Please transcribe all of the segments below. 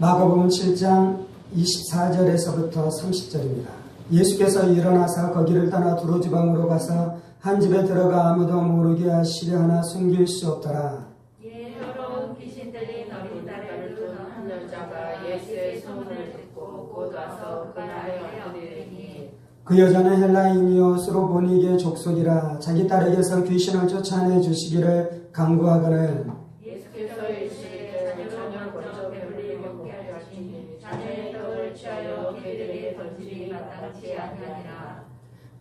마가복음 7장 24절에서부터 30절입니다. 예수께서 일어나서 거기를 떠나 두로 지방으로 가서 한 집에 들어가 아무도 모르게 하시려 하나 숨길 수 없더라. 더러운 귀신들이 어린 딸을 둔 한 여자가 예수의 소문을 듣고 곧 와서 그 나에 엎드리니 그 여자는 헬라인이요 스로보니게 족속이라 자기 딸에게서 귀신을 쫓아내 주시기를 간구하거늘 예수께서 이르시되 자녀를 먼저 배불리 먹게 하시니 자녀의 떡을 취하여 개들에게 던지기 마땅치 아니하니라.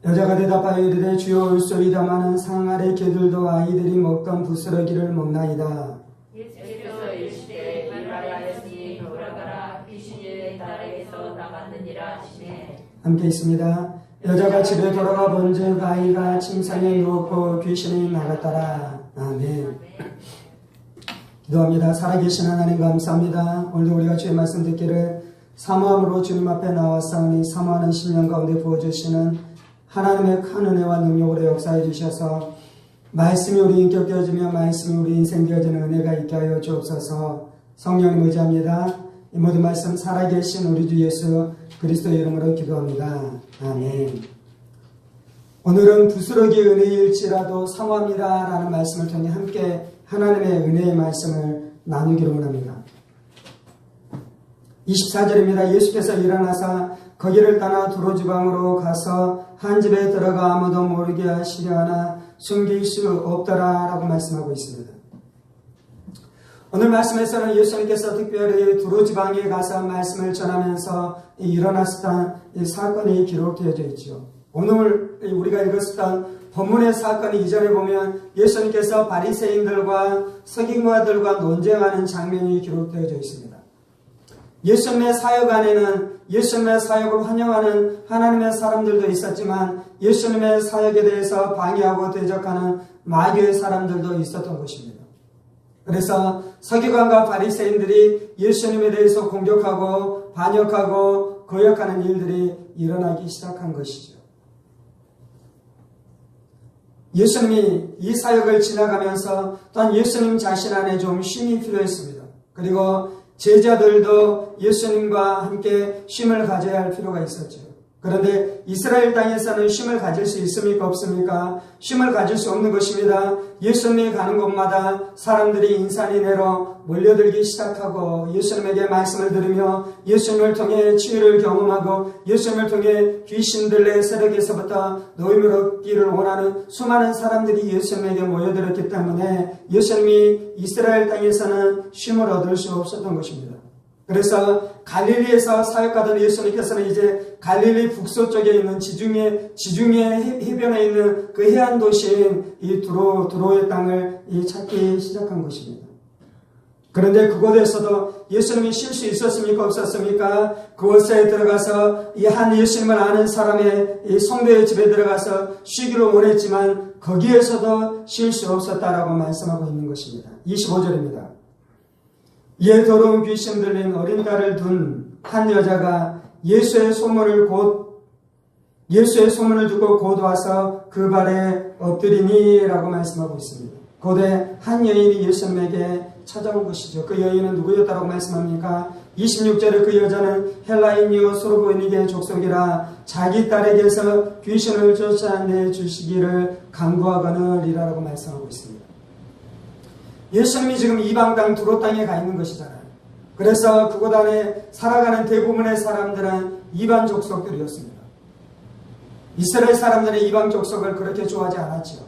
여자가 대답하여 이르되 주여 올소이다마는 상 아래 개들도 아이들이 먹던 부스러기를 먹나이다. 예수께서 이르시되 이말하였으니 돌아가라 귀신이 내 딸에게서 나갔느니라 하시네. 함께 있습니다. 여자가 집에 돌아가 본즉 아이가 침상에 누웠고 귀신이 나갔더라. 아멘. 기도합니다. 살아계신 하나님 감사합니다. 오늘도 우리가 주의 말씀 듣기를 사모함으로 주님 앞에 나왔사오니 사모하는 신령 가운데 부어주시는 하나님의 큰 은혜와 능력으로 역사해 주셔서 말씀이 우리 인격 되어지며 말씀이 우리 인생 되어지는 은혜가 있게 하여 주옵소서. 성령님 의지합니다. 이 모든 말씀 살아계신 우리 주 예수 그리스도의 이름으로 기도합니다. 아멘. 오늘은 부스러기 은혜일지라도 사모합니다 라는 말씀을 통해 함께 하나님의 은혜의 말씀을 나누기로 원합니다. 24절입니다. 예수께서 일어나서 거기를 떠나 두로 지방으로 가서 한 집에 들어가 아무도 모르게 하시려 하나 숨길 수 없더라 라고 말씀하고 있습니다. 오늘 말씀에서는 예수님께서 특별히 두로 지방에 가서 말씀을 전하면서 일어났었던 이 사건이 기록되어져 있죠. 오늘 우리가 읽었던 본문의 사건이 이전에 보면 예수님께서 바리새인들과 서기관들과 논쟁하는 장면이 기록되어져 있습니다. 예수님의 사역 안에는 예수님의 사역을 환영하는 하나님의 사람들도 있었지만 예수님의 사역에 대해서 방해하고 대적하는 마귀의 사람들도 있었던 것입니다. 그래서 서기관과 바리새인들이 예수님에 대해서 공격하고 반역하고 거역하는 일들이 일어나기 시작한 것이죠. 예수님이 이 사역을 지나가면서 또한 예수님 자신 안에 좀 쉼이 필요했습니다. 그리고 제자들도 예수님과 함께 쉼을 가져야 할 필요가 있었죠. 그런데 이스라엘 땅에서는 쉼을 가질 수 있습니까? 없습니까? 쉼을 가질 수 없는 것입니다. 예수님이 가는 곳마다 사람들이 인산인해로 몰려들기 시작하고 예수님에게 말씀을 들으며 예수님을 통해 치유를 경험하고 예수님을 통해 귀신들의 세력에서부터 노임을 얻기를 원하는 수많은 사람들이 예수님에게 모여들었기 때문에 예수님이 이스라엘 땅에서는 쉼을 얻을 수 없었던 것입니다. 그래서 갈릴리에서 사역하던 예수님께서는 이제 갈릴리 북서쪽에 있는 지중해 해변에 있는 그 해안 도시인 이 두로의 땅을 찾기 시작한 것입니다. 그런데 그곳에서도 예수님이 쉴 수 있었습니까? 없었습니까? 그곳에 들어가서 이 한 예수님을 아는 사람의 이 성도의 집에 들어가서 쉬기를 원했지만 거기에서도 쉴 수 없었다라고 말씀하고 있는 것입니다. 25절입니다. 이에 더러운 귀신 들린 어린 딸을 둔 한 여자가 예수의 소문을 듣고 곧 와서 그 발에 엎드리니 라고 말씀하고 있습니다. 곧에 한 여인이 예수님에게 찾아온 것이죠. 그 여인은 누구였다고 말씀합니까? 26절에 그 여자는 헬라인이요 스로보니게 족속이라 자기 딸에게서 귀신을 쫓아내 주시기를 간구하거늘이라고 말씀하고 있습니다. 예수님이 지금 이방 땅 두로 땅에 가 있는 것이잖아요. 그래서 그곳 안에 살아가는 대부분의 사람들은 이방 족속들이었습니다. 이스라엘 사람들은 이방 족속을 그렇게 좋아하지 않았죠.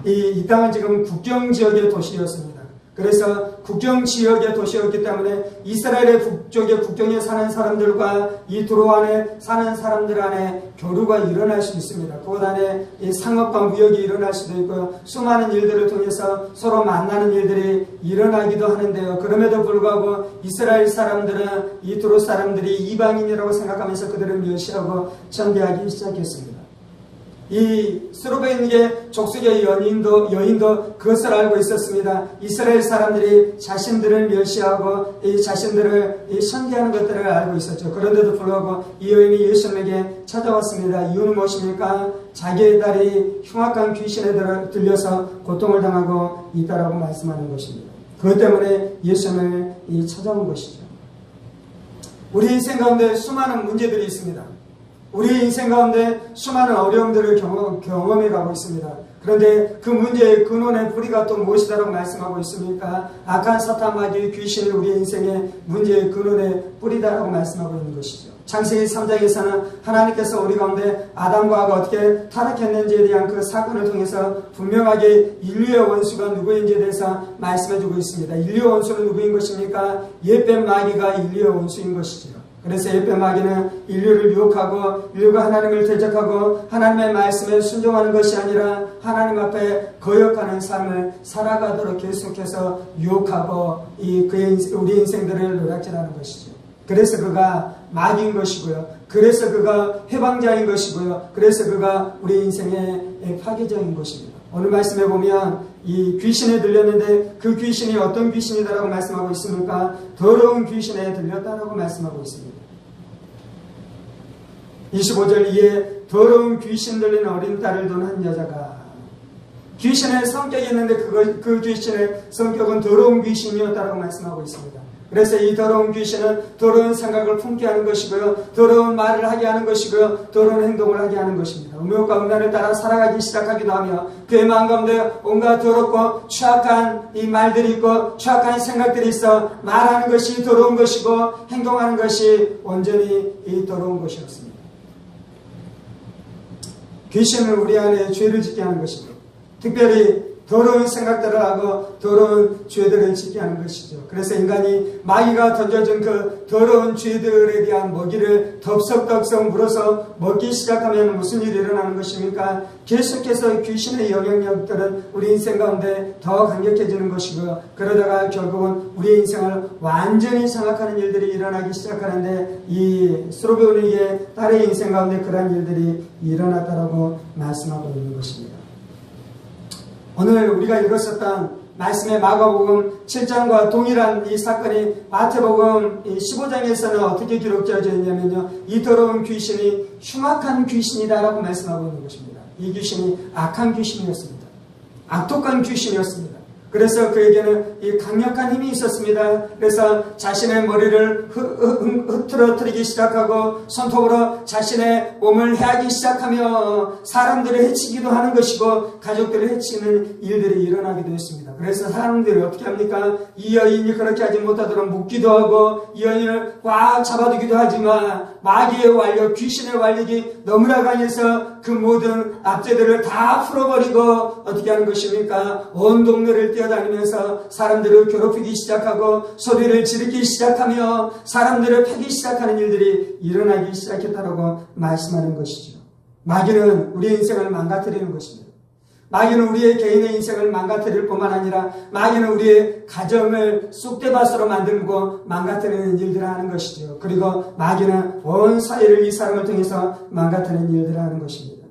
이 땅은 지금 국경 지역의 도시였습니다. 그래서 국경 지역의 도시였기 때문에 이스라엘의 북쪽의 국경에 사는 사람들과 이 두로 안에 사는 사람들 안에 교류가 일어날 수 있습니다. 그곳 안에 이 상업과 무역이 일어날 수도 있고 수많은 일들을 통해서 서로 만나는 일들이 일어나기도 하는데요. 그럼에도 불구하고 이스라엘 사람들은 이 두로 사람들이 이방인이라고 생각하면서 그들을 멸시하고 천대하기 시작했습니다. 이 스로베니게 족속의 여인도 그것을 알고 있었습니다. 이스라엘 사람들이 자신들을 멸시하고 이 자신들을 선대하는 것들을 알고 있었죠. 그런데도 불구하고 이 여인이 예수님에게 찾아왔습니다. 이유는 무엇입니까? 자기의 딸이 흉악한 귀신에 들려서 고통을 당하고 있다라고 말씀하는 것입니다. 그것 때문에 예수님을 찾아온 것이죠. 우리 인생 가운데 수많은 문제들이 있습니다. 우리 인생 가운데 수많은 어려움들을 경험해 가고 있습니다. 그런데 그 문제의 근원의 뿌리가 또 무엇이다라고 말씀하고 있습니까? 악한 사탄 마귀의 귀신이 우리 인생의 문제의 근원의 뿌리다라고 말씀하고 있는 것이죠. 창세기 3장에서는 하나님께서 우리 가운데 아담과 하와가 어떻게 타락했는지에 대한 그 사건을 통해서 분명하게 인류의 원수가 누구인지에 대해서 말씀해주고 있습니다. 인류의 원수는 누구인 것입니까? 옛뱀 마귀가 인류의 원수인 것이죠. 그래서 옛뱀 마귀는 인류를 유혹하고 인류가 하나님을 대적하고 하나님의 말씀에 순종하는 것이 아니라 하나님 앞에 거역하는 삶을 살아가도록 계속해서 유혹하고 우리 인생들을 노략질하는 것이죠. 그래서 그가 마귀인 것이고요. 그래서 그가 해방자인 것이고요. 그래서 그가 우리 인생의 파괴자인 것입니다. 오늘 말씀에 보면 이 귀신에 들렸는데 그 귀신이 어떤 귀신이다라고 말씀하고 있습니까? 더러운 귀신에 들렸다라고 말씀하고 있습니다. 25절 이에 더러운 귀신 들린 어린 딸을 둔 한 여자가 귀신의 성격이 있는데 그 귀신의 성격은 더러운 귀신이었다라고 말씀하고 있습니다. 그래서 이 더러운 귀신은 더러운 생각을 품게 하는 것이고요. 더러운 말을 하게 하는 것이고요. 더러운 행동을 하게 하는 것입니다. 음욕과 음란을 따라 살아가기 시작하기도 하며 그의 마음 가운데 온갖 더럽고 추악한 이 말들이 있고 추악한 생각들이 있어 말하는 것이 더러운 것이고 행동하는 것이 온전히 이 더러운 것이었습니다. 귀신은 우리 안에 죄를 짓게 하는 것이고 특별히 더러운 생각들을 하고 더러운 죄들을 짓게 하는 것이죠. 그래서 인간이 마귀가 던져준 그 더러운 죄들에 대한 먹이를 덥석덥석 물어서 먹기 시작하면 무슨 일이 일어나는 것입니까? 계속해서 귀신의 영향력들은 우리 인생 가운데 더 강력해지는 것이고요. 그러다가 결국은 우리 인생을 완전히 장악하는 일들이 일어나기 시작하는데 이 스로베오니의 딸의 인생 가운데 그러한 일들이 일어났다라고 말씀하고 있는 것입니다. 오늘 우리가 읽었었던 말씀의 마가복음 7장과 동일한 이 사건이 마태복음 15장에서는 어떻게 기록되어 있냐면요. 이 더러운 귀신이 흉악한 귀신이다라고 말씀하고 있는 것입니다. 이 귀신이 악한 귀신이었습니다. 악독한 귀신이었습니다. 그래서 그에게는 이 강력한 힘이 있었습니다. 그래서 자신의 머리를 흐트러뜨리기 시작하고 손톱으로 자신의 몸을 해하기 시작하며 사람들을 해치기도 하는 것이고 가족들을 해치는 일들이 일어나기도 했습니다. 그래서 사람들이 어떻게 합니까? 이 여인이 그렇게 하지 못하도록 묶기도 하고 이 여인을 꽉 잡아두기도 하지만 마귀의 완력, 귀신의 완력이 너무나 강해서 그 모든 압제들을 다 풀어버리고 어떻게 하는 것입니까? 온 동네를 뛰어다니면서 사람들을 괴롭히기 시작하고 소리를 지르기 시작하며 사람들을 패기 시작하는 일들이 일어나기 시작했다라고 말씀하는 것이죠. 마귀는 우리의 인생을 망가뜨리는 것입니다. 마귀는 우리의 개인의 인생을 망가뜨릴 뿐만 아니라 마귀는 우리의 가정을 쑥대밭으로 만들고 망가뜨리는 일들을 하는 것이죠. 그리고 마귀는 온 사회를 이 사람을 통해서 망가뜨리는 일들을 하는 것입니다.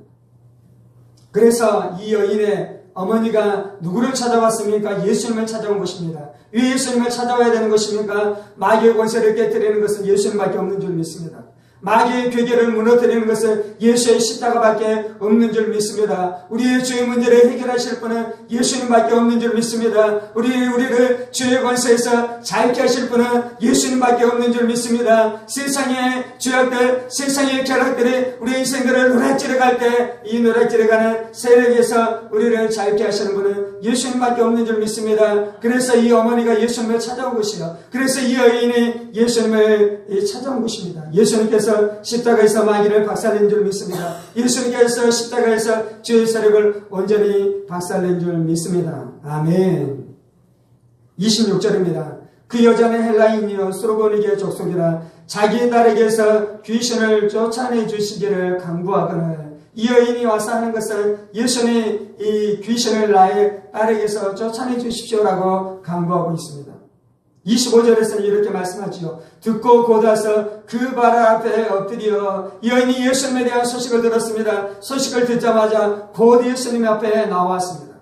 그래서 이 여인의 어머니가 누구를 찾아왔습니까? 예수님을 찾아온 것입니다. 왜 예수님을 찾아와야 되는 것입니까? 마귀의 권세를 깨뜨리는 것은 예수님밖에 없는 줄 믿습니다. 마귀의 괴계를 무너뜨리는 것은 예수의 십자가밖에 없는 줄 믿습니다. 우리의 죄의 문제를 해결하실 분은 예수님밖에 없는 줄 믿습니다. 우리를 죄의 권세에서 자유케 하실 분은 예수님밖에 없는 줄 믿습니다. 세상의 죄악들, 세상의 결박들이 우리 인생들을 노략질해 갈 때 이 노략질해 가는 세력에서 우리를 자유케 하시는 분은 예수님밖에 없는 줄 믿습니다. 그래서 이 어머니가 예수님을 찾아온 것이요. 그래서 이 여인이 예수님을 찾아온 것입니다. 예수님께서 십자가에서 마귀를 박살낸 줄 믿습니다. 예수님께서 십자가에서 죄의 세력을 온전히 박살낸 줄 믿습니다. 아멘. 26절입니다. 그 여자는 헬라인이요 스로보니게 족속이라 자기 딸에게서 귀신을 쫓아내 주시기를 강구하거늘. 이 여인이 와서 하는 것은 예수님이 이 귀신을 나의 딸에게서 쫓아내 주십시오라고 강구하고 있습니다. 25절에서는 이렇게 말씀하지요. 듣고 곧 와서 그 발 앞에 엎드려 이 여인이 예수님에 대한 소식을 들었습니다. 소식을 듣자마자 곧 예수님 앞에 나왔습니다.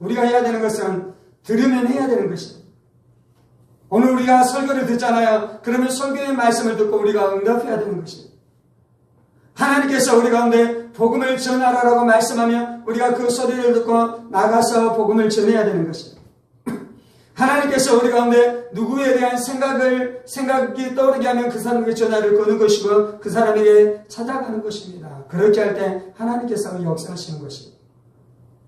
우리가 해야 되는 것은 들으면 해야 되는 것입니다. 오늘 우리가 설교를 듣잖아요. 그러면 설교의 말씀을 듣고 우리가 응답해야 되는 것입니다. 하나님께서 우리 가운데 복음을 전하라고 말씀하면 우리가 그 소리를 듣고 나가서 복음을 전해야 되는 것입니다. 하나님께서 우리 가운데 누구에 대한 생각이 떠오르게 하면 그 사람에게 전화를 거는 것이고 그 사람에게 찾아가는 것입니다. 그렇게 할 때 하나님께서 역사하시는 것입니다.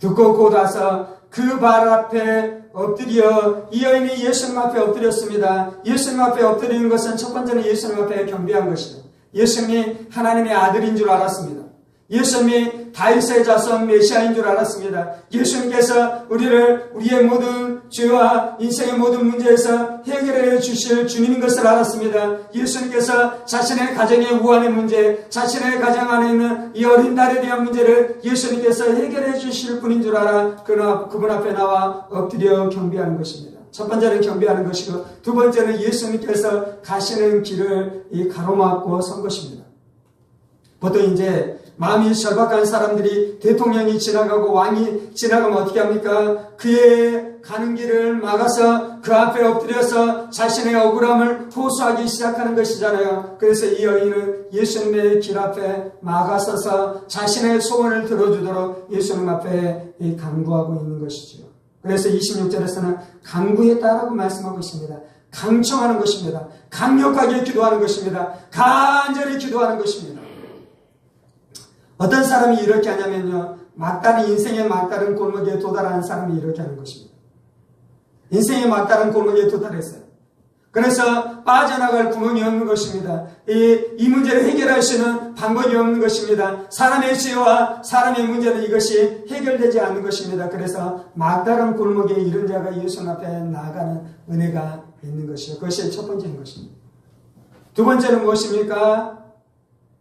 듣고 곧 와서 그 발 앞에 엎드려, 이 여인이 예수님 앞에 엎드렸습니다. 예수님 앞에 엎드리는 것은 첫 번째는 예수님 앞에 경배한 것이죠. 예수님이 하나님의 아들인 줄 알았습니다. 예수님이 다윗의 자손 메시아인 줄 알았습니다. 예수님께서 우리의 모든 죄와 인생의 모든 문제에서 해결해 주실 주님인 것을 알았습니다. 예수님께서 자신의 가정의 우환의 문제, 자신의 가정 안에 있는 이 어린 딸에 대한 문제를 예수님께서 해결해 주실 분인 줄 알아 그분 앞에 나와 엎드려 경배하는 것입니다. 첫 번째는 경배하는 것이고 두 번째는 예수님께서 가시는 길을 가로막고 선 것입니다. 보통 이제 마음이 절박한 사람들이 대통령이 지나가고 왕이 지나가면 어떻게 합니까? 그의 가는 길을 막아서 그 앞에 엎드려서 자신의 억울함을 호소하기 시작하는 것이잖아요. 그래서 이 여인은 예수님의 길 앞에 막아서서 자신의 소원을 들어주도록 예수님 앞에 간구하고 있는 것이죠. 그래서 26절에서는 간구했다라고 말씀하고 있습니다. 강청하는 것입니다. 강력하게 기도하는 것입니다. 간절히 기도하는 것입니다. 어떤 사람이 이렇게 하냐면요, 인생의 막다른 골목에 도달하는 사람이 이렇게 하는 것입니다. 인생의 막다른 골목에 도달했어요. 그래서 빠져나갈 구멍이 없는 것입니다. 이 문제를 해결할 수 있는 방법이 없는 것입니다. 사람의 죄와 사람의 문제는 이것이 해결되지 않는 것입니다. 그래서 막다른 골목에 이른 자가 예수님 앞에 나아가는 은혜가 있는 것이요. 그것이 첫 번째인 것입니다. 두 번째는 무엇입니까?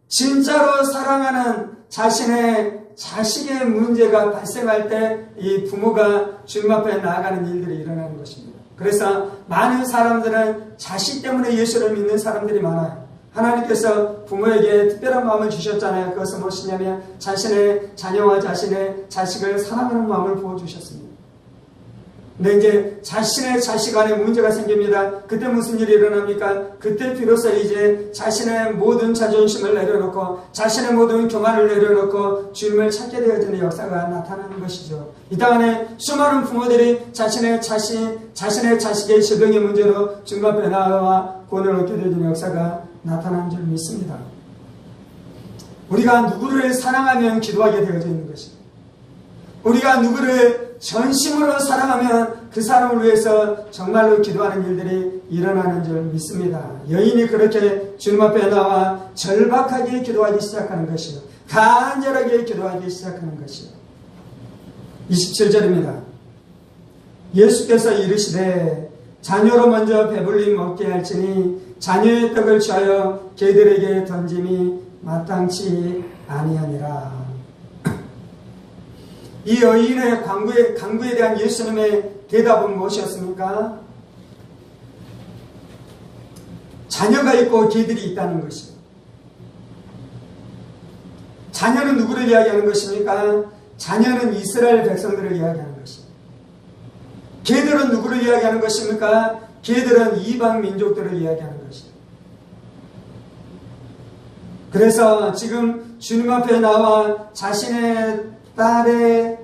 진짜로 사랑하는 자신의 자식의 문제가 발생할 때 이 부모가 주님 앞에 나아가는 일들이 일어나는 것입니다. 그래서 많은 사람들은 자식 때문에 예수를 믿는 사람들이 많아요. 하나님께서 부모에게 특별한 마음을 주셨잖아요. 그것은 무엇이냐면 자신의 자녀와 자신의 자식을 사랑하는 마음을 부어주셨습니다. 근데 이제 자신의 자식 안에 문제가 생깁니다. 그때 무슨 일이 일어납니까? 그때 비로소 이제 자신의 모든 자존심을 내려놓고 자신의 모든 교만을 내려놓고 주님을 찾게 되어지는 역사가 나타나는 것이죠. 이 땅 안에 수많은 부모들이 자신의 자식의 질병의 문제로 주님 앞에 나와 구원을 얻게 되어지는 역사가 나타나는 줄 믿습니다. 우리가 누구를 사랑하면 기도하게 되어져 있는 것입니다. 우리가 누구를 전심으로 사랑하면 그 사람을 위해서 정말로 기도하는 일들이 일어나는 줄 믿습니다. 여인이 그렇게 주님 앞에 나와 절박하게 기도하기 시작하는 것이요, 간절하게 기도하기 시작하는 것이요. 27절입니다. 예수께서 이르시되 자녀로 먼저 배불리 먹게 할지니 자녀의 떡을 취하여 개들에게 던짐이 마땅치 아니하니라. 이 여인의 간구에 대한 예수님의 대답은 무엇이었습니까? 자녀가 있고 개들이 있다는 것이에요. 자녀는 누구를 이야기하는 것입니까? 자녀는 이스라엘 백성들을 이야기하는 것입니다. 개들은 누구를 이야기하는 것입니까? 개들은 이방 민족들을 이야기하는 것입니다. 그래서 지금 주님 앞에 나와 자신의 딸의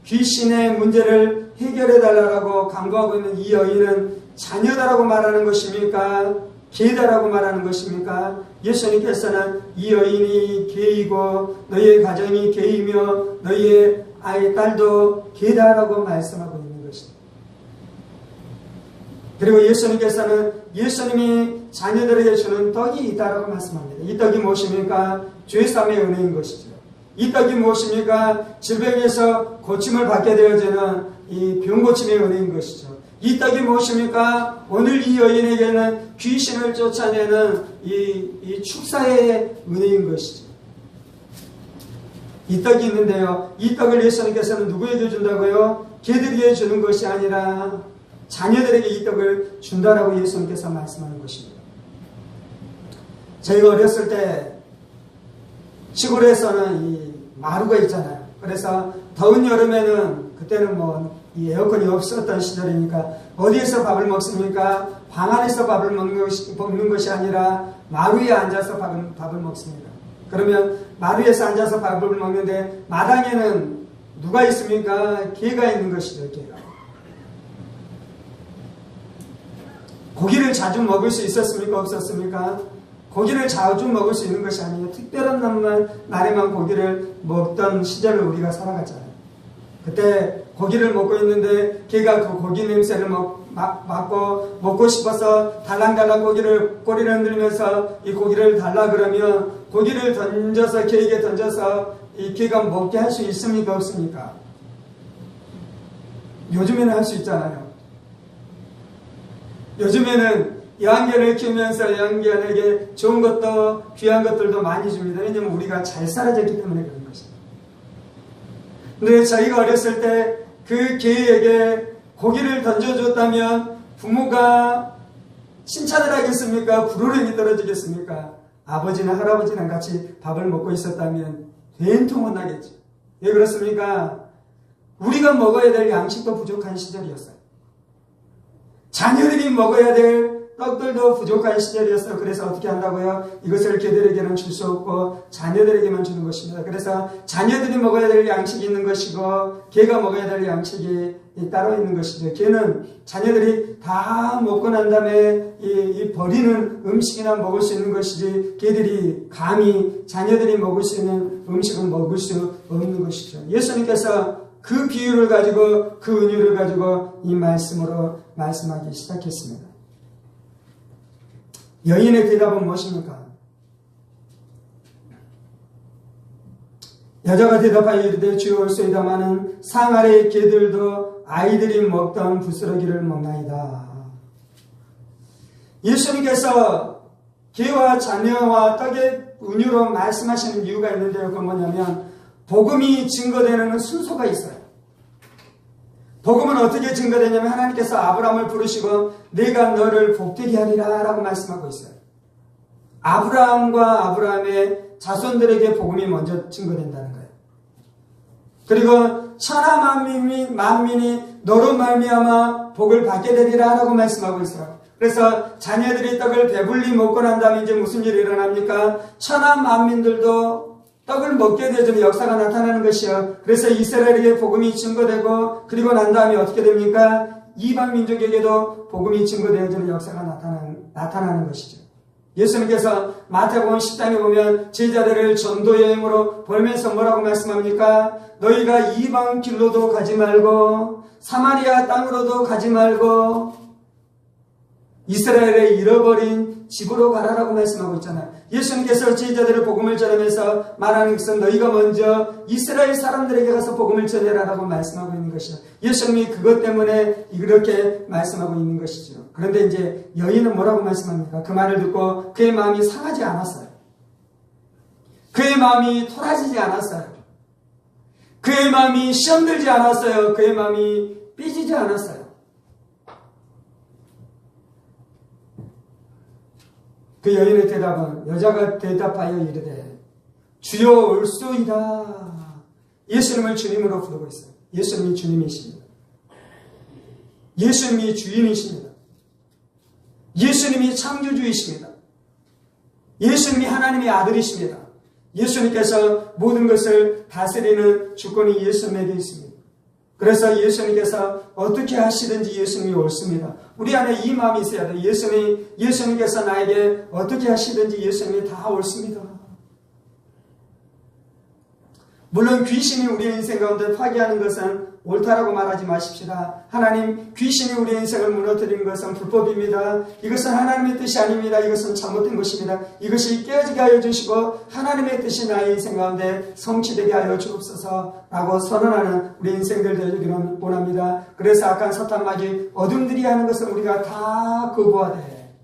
귀신의 문제를 해결해달라고 간구하고 있는 이 여인은 자녀다라고 말하는 것입니까? 개다라고 말하는 것입니까? 예수님께서는 이 여인이 개이고 너희의 가정이 개이며 너희의 아이 딸도 개다라고 말씀하고 있는 것입니다. 그리고 예수님께서는 예수님이 자녀들에게 주는 떡이 있다라고 말씀합니다. 이 떡이 무엇입니까? 죄사함의 은혜인 것이죠. 이 떡이 무엇입니까? 질병에서 고침을 받게 되어지는 이 병고침의 은혜인 것이죠. 이 떡이 무엇입니까? 오늘 이 여인에게는 귀신을 쫓아내는 이 축사의 은혜인 것이죠. 이 떡이 있는데요, 이 떡을 예수님께서는 누구에게 준다고요? 개들에게 주는 것이 아니라 자녀들에게 이 떡을 준다라고 예수님께서 말씀하는 것입니다. 저희가 어렸을 때 시골에서는 이 마루가 있잖아요. 그래서 더운 여름에는 그때는 이 에어컨이 없었던 시절이니까 어디에서 밥을 먹습니까? 방 안에서 밥을 먹는 것이 아니라 마루에 앉아서 밥을 먹습니다. 그러면 마루에서 앉아서 밥을 먹는데 마당에는 누가 있습니까? 개가 있는 것이죠. 개가. 고기를 자주 먹을 수 있었습니까? 없었습니까? 고기를 자주 먹을 수 있는 것이 아니에요. 특별한 날에만 고기를 먹던 시절을 우리가 살아갔잖아요. 그때 고기를 먹고 있는데 걔가 그 고기 냄새를 맡고 먹고 싶어서 달랑달랑 꼬리를 흔들면서 이 고기를 달라 그러면 고기를 던져서 걔에게 던져서 이 걔가 먹게 할 수 있습니까? 없습니까? 요즘에는 할 수 있잖아요. 요즘에는 애완견을 키우면서 애완견에게 좋은 것도 귀한 것들도 많이 줍니다. 왜냐하면 우리가 잘 살아졌기 때문에 그런 것입니다. 근데 저희가 어렸을 때 그 개에게 고기를 던져줬다면 부모가 칭찬을 하겠습니까? 불호령이 떨어지겠습니까? 아버지나 할아버지랑 같이 밥을 먹고 있었다면 된통은 나겠죠. 왜 그렇습니까? 우리가 먹어야 될 양식도 부족한 시절이었어요. 자녀들이 먹어야 될 떡들도 부족한 시절이었어요. 그래서 어떻게 한다고요? 이것을 개들에게는 줄 수 없고 자녀들에게만 주는 것입니다. 그래서 자녀들이 먹어야 될 양식이 있는 것이고 개가 먹어야 될 양식이 따로 있는 것이죠. 개는 자녀들이 다 먹고 난 다음에 이 버리는 음식이나 먹을 수 있는 것이지 개들이 감히 자녀들이 먹을 수 있는 음식은 먹을 수 없는 것이죠. 예수님께서 그 비유를 가지고 그 은유를 가지고 이 말씀으로 말씀하기 시작했습니다. 여인의 대답은 무엇입니까? 여자가 대답하여 이르되 주여 올소이다마는 상 아래의 개들도 아이들이 먹던 부스러기를 먹나이다. 예수님께서 개와 자녀와 떡의 은유로 말씀하시는 이유가 있는데요. 그건 뭐냐면 복음이 증거되는 순서가 있어요. 복음은 어떻게 증거되냐면 하나님께서 아브라함을 부르시고 내가 너를 복되게 하리라 라고 말씀하고 있어요. 아브라함과 아브라함의 자손들에게 복음이 먼저 증거된다는 거예요. 그리고 천하 만민이 너로 말미암아 복을 받게 되리라 라고 말씀하고 있어요. 그래서 자녀들이 떡을 배불리 먹고 난 다음에 이제 무슨 일이 일어납니까? 천하 만민들도 떡을 먹게 되는 역사가 나타나는 것이요. 그래서 이스라엘에게 복음이 증거되고 그리고 난 다음에 어떻게 됩니까? 이방 민족에게도 복음이 증거되어지는 역사가 나타나는 것이죠. 예수님께서 마태복음 10장에 보면 제자들을 전도 여행으로 보내면서 뭐라고 말씀합니까? 너희가 이방 길로도 가지 말고 사마리아 땅으로도 가지 말고 이스라엘의 잃어버린 집으로 가라라고 말씀하고 있잖아요. 예수님께서 제자들의 복음을 전하면서 말하는 것은 너희가 먼저 이스라엘 사람들에게 가서 복음을 전해라라고 말씀하고 있는 것이죠. 예수님이 그것 때문에 이렇게 말씀하고 있는 것이죠. 그런데 이제 여인은 뭐라고 말씀합니까? 그 말을 듣고 그의 마음이 상하지 않았어요. 그의 마음이 토라지지 않았어요. 그의 마음이 시험들지 않았어요. 그의 마음이 삐지지 않았어요. 그 여인의 대답은 여자가 대답하여 이르되 주여 올소이다. 예수님을 주님으로 부르고 있어요. 예수님이 주님이십니다. 예수님이 주인이십니다. 예수님이 창조주이십니다. 예수님이 하나님의 아들이십니다. 예수님께서 모든 것을 다스리는 주권이 예수님에게 있습니다. 그래서 예수님께서 어떻게 하시든지 예수님이 옳습니다. 우리 안에 이 마음이 있어야 돼요. 예수님께서 나에게 어떻게 하시든지 예수님이 다 옳습니다. 물론 귀신이 우리의 인생 가운데 파괴하는 것은 옳다라고 말하지 마십시다. 하나님, 귀신이 우리의 인생을 무너뜨리는 것은 불법입니다. 이것은 하나님의 뜻이 아닙니다. 이것은 잘못된 것입니다. 이것이 깨어지게 하여 주시고 하나님의 뜻이 나의 인생 가운데 성취되게 하여 주옵소서라고 선언하는 우리 인생들 되기를 원합니다. 그래서 악한 사탄마귀 어둠들이 하는 것은 우리가 다 거부하되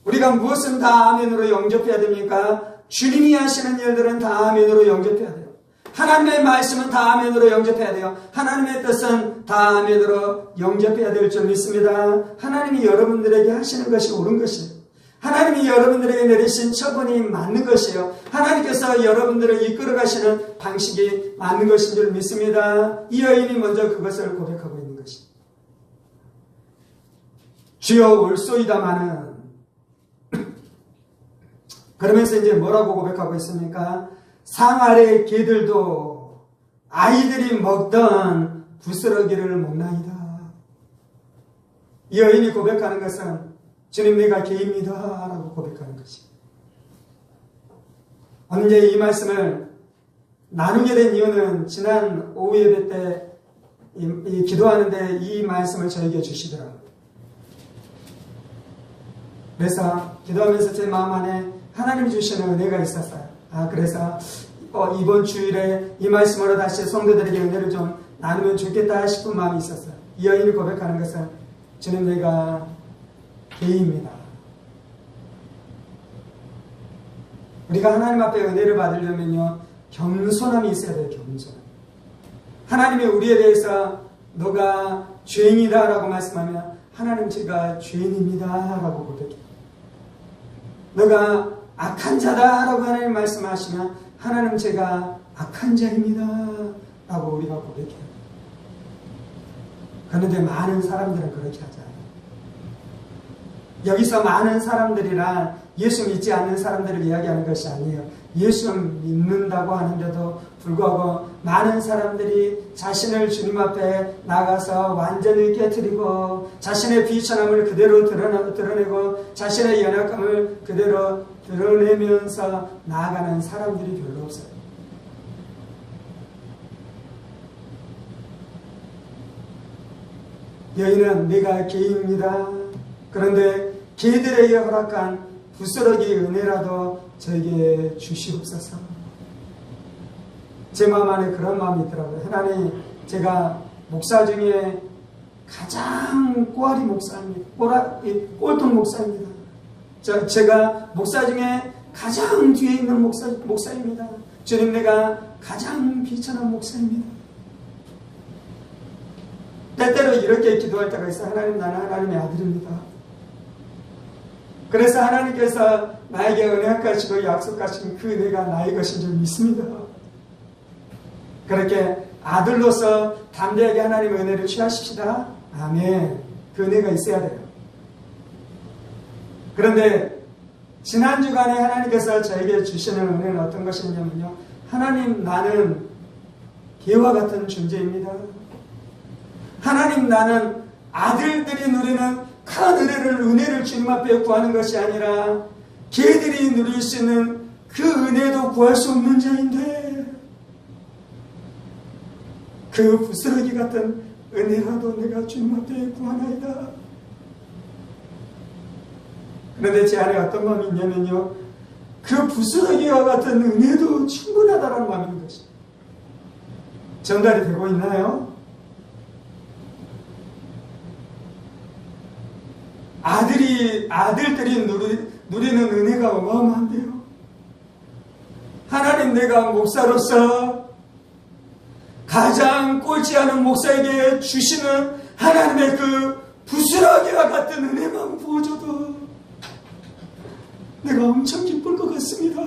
우리가 무엇은 다 아멘으로 영접해야 됩니까? 주님이 하시는 일들은 다 아멘으로 영접해야 돼요. 하나님의 말씀은 다 아멘으로 영접해야 돼요. 하나님의 뜻은 다 아멘으로 영접해야 될 줄 믿습니다. 하나님이 여러분들에게 하시는 것이 옳은 것이에요. 하나님이 여러분들에게 내리신 처분이 맞는 것이에요. 하나님께서 여러분들을 이끌어 가시는 방식이 맞는 것인 줄 믿습니다. 이 여인이 먼저 그것을 고백하고 있는 것이에요. 주여 올소이다마는 그러면서 이제 뭐라고 고백하고 있습니까? 상 아래의 개들도 아이들이 먹던 부스러기를 먹나이다. 이 여인이 고백하는 것은 주님 내가 개입니다 라고 고백하는 것이. 오늘 이 말씀을 나누게 된 이유는 지난 오후 예배 때 기도하는데 이 말씀을 저에게 주시더라고요. 그래서 기도하면서 제 마음 안에 하나님이 주시는 은혜가 있었어요. 그래서 이번 주일에 이 말씀으로 다시 성도들에게 은혜를 좀 나누면 좋겠다 싶은 마음이 있었어요. 이 여인이 고백하는 것은 주님 내가 개입니다. 우리가 하나님 앞에 은혜를 받으려면요 겸손함이 있어야 돼요. 겸손함. 하나님이 우리에 대해서 너가 죄인이다 라고 말씀하면 하나님 제가 죄인입니다 라고 고백해요. 너가 악한 자다 라고 하나님 말씀하시면 하나님 제가 악한 자입니다 라고 우리가 고백해요. 그런데 많은 사람들은 그렇게 하지 않아요. 여기서 많은 사람들이란 예수 믿지 않는 사람들을 이야기하는 것이 아니에요. 예수 믿는다고 하는데도 불구하고 많은 사람들이 자신을 주님 앞에 나가서 완전히 깨트리고 자신의 비천함을 그대로 드러내고 자신의 연약함을 그대로 드러내면서 나아가는 사람들이 별로 없어요. 여인은 내가 개입니다. 그런데 개들에게 허락한 부스러기 은혜라도 저에게 주시옵소서. 제 마음 안에 그런 마음이 있더라고요. 하나님, 제가 목사 중에 가장 꼬아리 목사입니다. 꼴통 목사입니다. 제가 목사 중에 가장 뒤에 있는 목사입니다. 주님, 내가 가장 비천한 목사입니다. 때때로 이렇게 기도할 때가 있어요. 하나님, 나는 하나님의 아들입니다. 그래서 하나님께서 나에게 은혜하시고 약속하신 그 은혜가 나의 것인 줄 믿습니다. 그렇게 아들로서 담대하게 하나님의 은혜를 취하십시다. 아멘. 그 은혜가 있어야 돼요. 그런데 지난 주간에 하나님께서 저에게 주시는 은혜는 어떤 것이냐면요. 하나님, 나는 개와 같은 존재입니다. 하나님, 나는 아들들이 누리는 큰 은혜를 주님 앞에 구하는 것이 아니라 개들이 누릴 수 있는 그 은혜도 구할 수 없는 자인데 그 부스러기 같은 은혜라도 내가 주님 앞에 구하나이다. 그런데 제 안에 어떤 마음이 있냐면요, 그 부스러기와 같은 은혜도 충분하다는 마음인 것입니다. 전달이 되고 있나요? 아들들이 누리는 은혜가 어마어마한데요. 하나님, 내가 목사로서 가장 꼴찌 않은 목사에게 주시는 하나님의 그 부스러기와 같은 은혜만 부어줘도 내가 엄청 기쁠 것 같습니다.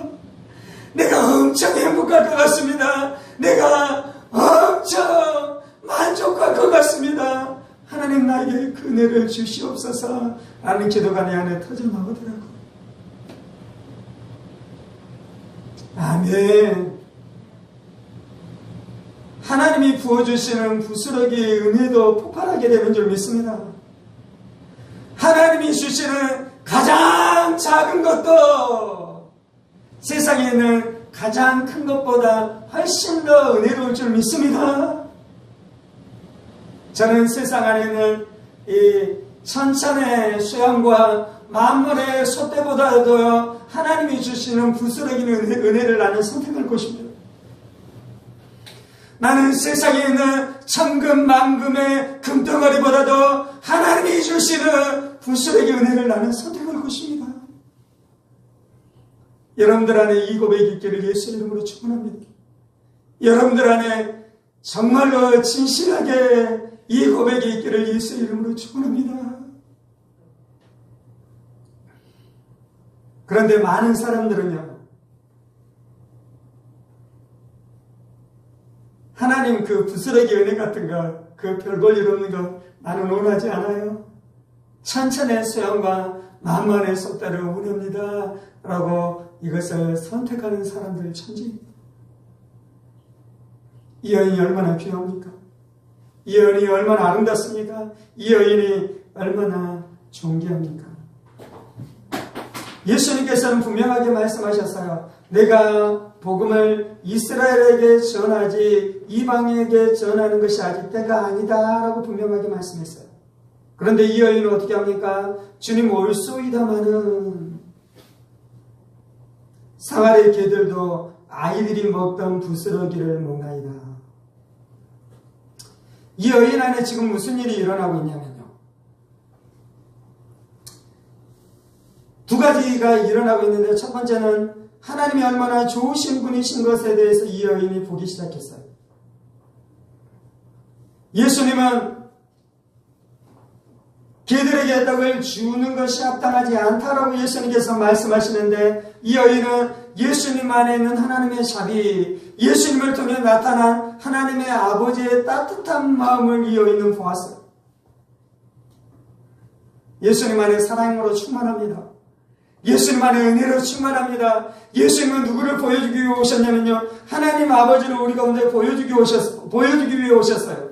내가 엄청 행복할 것 같습니다. 내가 엄청 만족할 것 같습니다. 하나님, 나에게 그 은혜를 주시옵소서 라는 기도가 내 안에 터져나오더라고요. 아멘. 하나님이 부어주시는 부스러기의 은혜도 폭발하게 되는 줄 믿습니다. 하나님이 주시는 가장 작은 것도 세상에 있는 가장 큰 것보다 훨씬 더 은혜로울 줄 믿습니다. 저는 세상 안에 있는 이 천천의 수양과 만물의 솥대보다도 하나님이 주시는 부스러기 은혜를 나는 선택할 것입니다. 나는 세상에 있는 천금 만금의 금덩어리보다도 하나님이 주시는 부스러기 은혜를 나는 선택할 것입니다. 여러분들 안에 이 고백이 있기를 예수 이름으로 축원합니다. 여러분들 안에 정말로 진실하게 이 고백이 있기를 예수 이름으로 축원합니다. 그런데 많은 사람들은요, 하나님 그 부스러기 은혜 같은 거, 그 별 볼 일 없는 거 나는 원하지 않아요. 천천의 수양과 만만의 속달을 원합니다 라고 이것을 선택하는 사람들의 천지입니다. 이 여인이 얼마나 귀합니까? 이 여인이 얼마나 아름답습니까? 이 여인이 얼마나 존귀합니까? 예수님께서는 분명하게 말씀하셨어요. 내가 복음을 이스라엘에게 전하지 이방에게 전하는 것이 아직 때가 아니다 라고 분명하게 말씀했어요. 그런데 이 여인은 어떻게 합니까? 주님 올소이다마는 상아리 개들도 아이들이 먹던 부스러기를 먹나이다. 이 여인 안에 지금 무슨 일이 일어나고 있냐면요. 두 가지가 일어나고 있는데, 첫 번째는 하나님이 얼마나 좋으신 분이신 것에 대해서 이 여인이 보기 시작했어요. 예수님은 개들에게 떡을 주는 것이 합당하지 않다라고 예수님께서 말씀하시는데, 이 여인은 예수님 안에 있는 하나님의 자비, 예수님을 통해 나타난 하나님의 아버지의 따뜻한 마음을 이 여인은 보았어요. 예수님 안에 사랑으로 충만합니다. 예수님 안에 은혜로 충만합니다. 예수님은 누구를 보여주기 위해 오셨냐면요, 하나님 아버지를 우리 가운데 보여주기 위해 오셨어요.